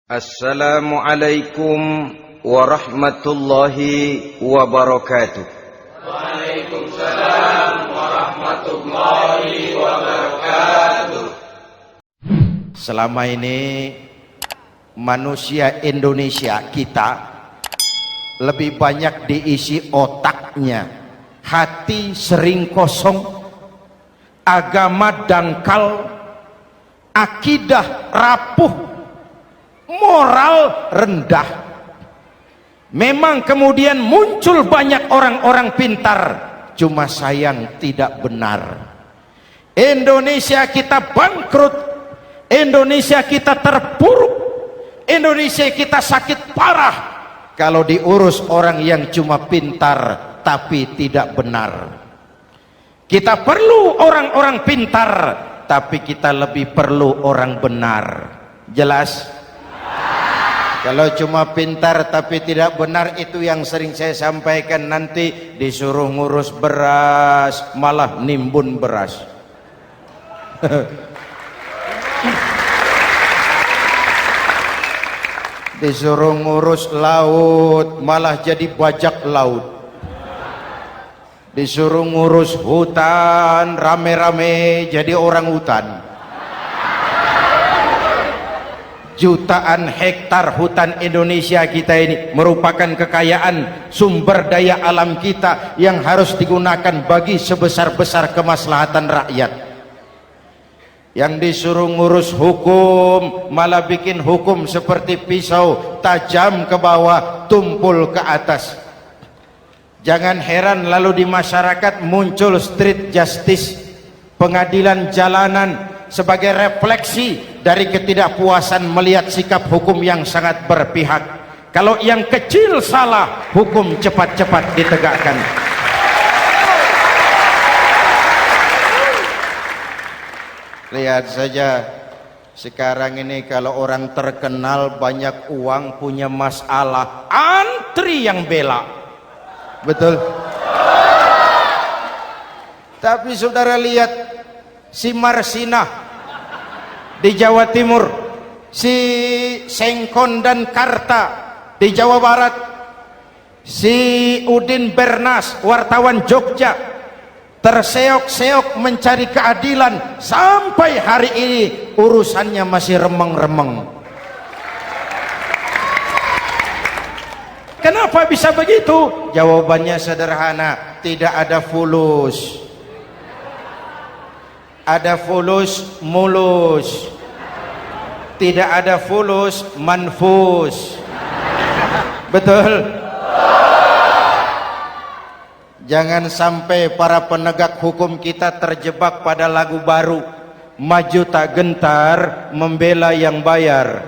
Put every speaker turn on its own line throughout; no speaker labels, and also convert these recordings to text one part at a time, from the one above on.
Assalamualaikum warahmatullahi wabarakatuh.
Waalaikumsalam warahmatullahi wabarakatuh.
Selama ini manusia Indonesia kita lebih banyak diisi otaknya, hati sering kosong, agama dangkal, akidah rapuh, moral rendah. Memang kemudian muncul banyak orang-orang pintar, cuma sayang tidak benar. Indonesia kita bangkrut, Indonesia kita terpuruk, Indonesia kita sakit parah kalau diurus orang yang cuma pintar tapi tidak benar. Kita perlu orang-orang pintar, tapi kita lebih perlu orang benar. Jelas? Kalau cuma pintar tapi tidak benar, itu yang sering saya sampaikan, nanti disuruh ngurus beras malah nimbun beras. Disuruh ngurus laut malah jadi bajak laut. Disuruh ngurus hutan rame-rame jadi orang hutan. Jutaan hektar hutan Indonesia kita ini merupakan kekayaan sumber daya alam kita yang harus digunakan bagi sebesar-besar kemaslahatan rakyat. Yang disuruh ngurus hukum malah bikin hukum seperti pisau, tajam ke bawah, tumpul ke atas. Jangan heran lalu di masyarakat muncul street justice, pengadilan jalanan, sebagai refleksi dari ketidakpuasan melihat sikap hukum yang sangat berpihak. Kalau yang kecil salah, hukum cepat-cepat ditegakkan. Lihat saja sekarang ini, kalau orang terkenal banyak uang punya masalah, antri yang bela. Betul? Tapi saudara lihat si Marsinah di Jawa Timur, si Sengkon dan Karta di Jawa Barat, si Udin Bernas wartawan Jogja, terseok-seok mencari keadilan, sampai hari ini urusannya masih remeng-remeng. Kenapa bisa begitu? Jawabannya sederhana, tidak ada fulus. Ada fulus mulus, tidak ada fulus manfus. Betul? Jangan sampai para penegak hukum kita terjebak pada lagu baru, maju tak gentar membela yang bayar.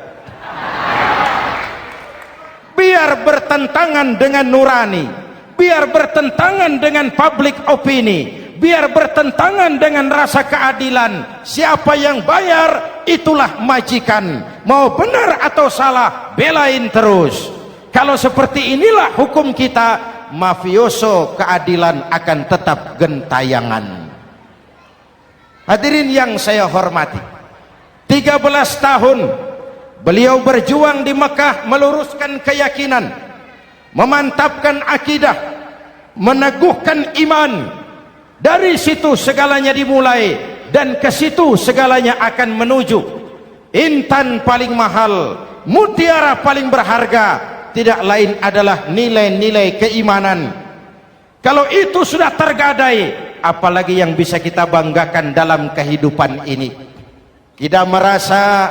Biar bertentangan dengan nurani, biar bertentangan dengan public opini, biar bertentangan dengan rasa keadilan. Siapa yang bayar, itulah majikan. Mau benar atau salah, belain terus. Kalau seperti inilah hukum kita, mafioso keadilan akan tetap gentayangan. Hadirin yang saya hormati, 13 tahun beliau berjuang di Mekah, meluruskan keyakinan, memantapkan akidah, meneguhkan iman. Dari situ segalanya dimulai, dan ke situ segalanya akan menuju. Intan paling mahal, mutiara paling berharga, tidak lain adalah nilai-nilai keimanan. Kalau itu sudah tergadai, apalagi yang bisa kita banggakan dalam kehidupan ini? Kita merasa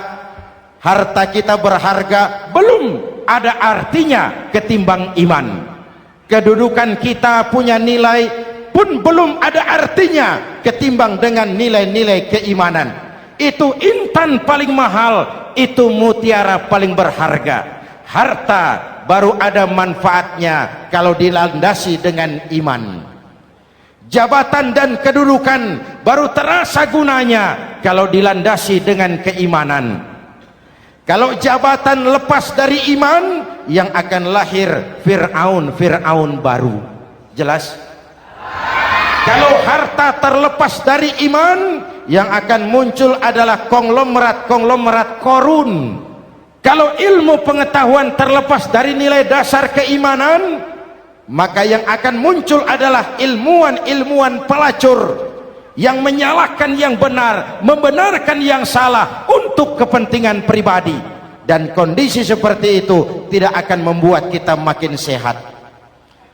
harta kita berharga, belum ada artinya ketimbang iman. Kedudukan kita punya nilai pun belum ada artinya ketimbang dengan nilai-nilai keimanan. Itu intan paling mahal, itu mutiara paling berharga. Harta baru ada manfaatnya kalau dilandasi dengan iman. Jabatan dan kedudukan baru terasa gunanya kalau dilandasi dengan keimanan. Kalau jabatan lepas dari iman, yang akan lahir Fir'aun baru. Jelas? Kalau harta terlepas dari iman, yang akan muncul adalah konglomerat-konglomerat korun. Kalau ilmu pengetahuan terlepas dari nilai dasar keimanan, maka yang akan muncul adalah ilmuwan-ilmuwan pelacur yang menyalahkan yang benar, membenarkan yang salah untuk kepentingan pribadi. Dan kondisi seperti itu tidak akan membuat kita makin sehat.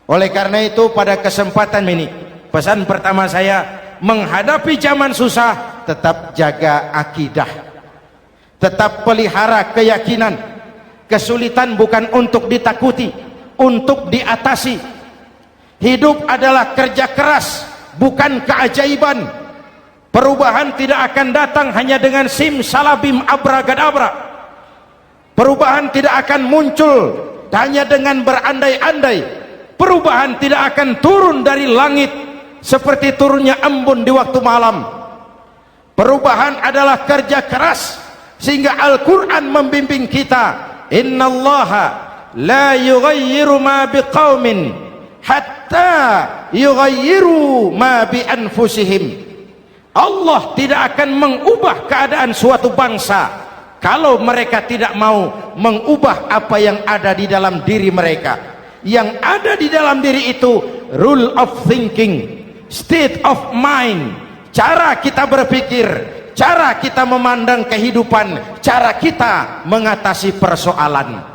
Oleh karena itu pada kesempatan ini, pesan pertama saya, menghadapi zaman susah, tetap jaga akidah, tetap pelihara keyakinan. Kesulitan bukan untuk ditakuti, untuk diatasi. Hidup adalah kerja keras, bukan keajaiban. Perubahan tidak akan datang hanya dengan simsalabim abragadabra. Perubahan tidak akan muncul hanya dengan berandai-andai. Perubahan tidak akan turun dari langit seperti turunnya embun di waktu malam. Perubahan adalah kerja keras, sehingga Al-Quran membimbing kita, innallaha la yughayyiru ma biqaumin hatta yughayyiru ma bi anfusihim. Allah tidak akan mengubah keadaan suatu bangsa kalau mereka tidak mau mengubah apa yang ada di dalam diri mereka. Yang ada di dalam diri itu rule of thinking, state of mind, cara kita berpikir, cara kita memandang kehidupan, cara kita mengatasi persoalan.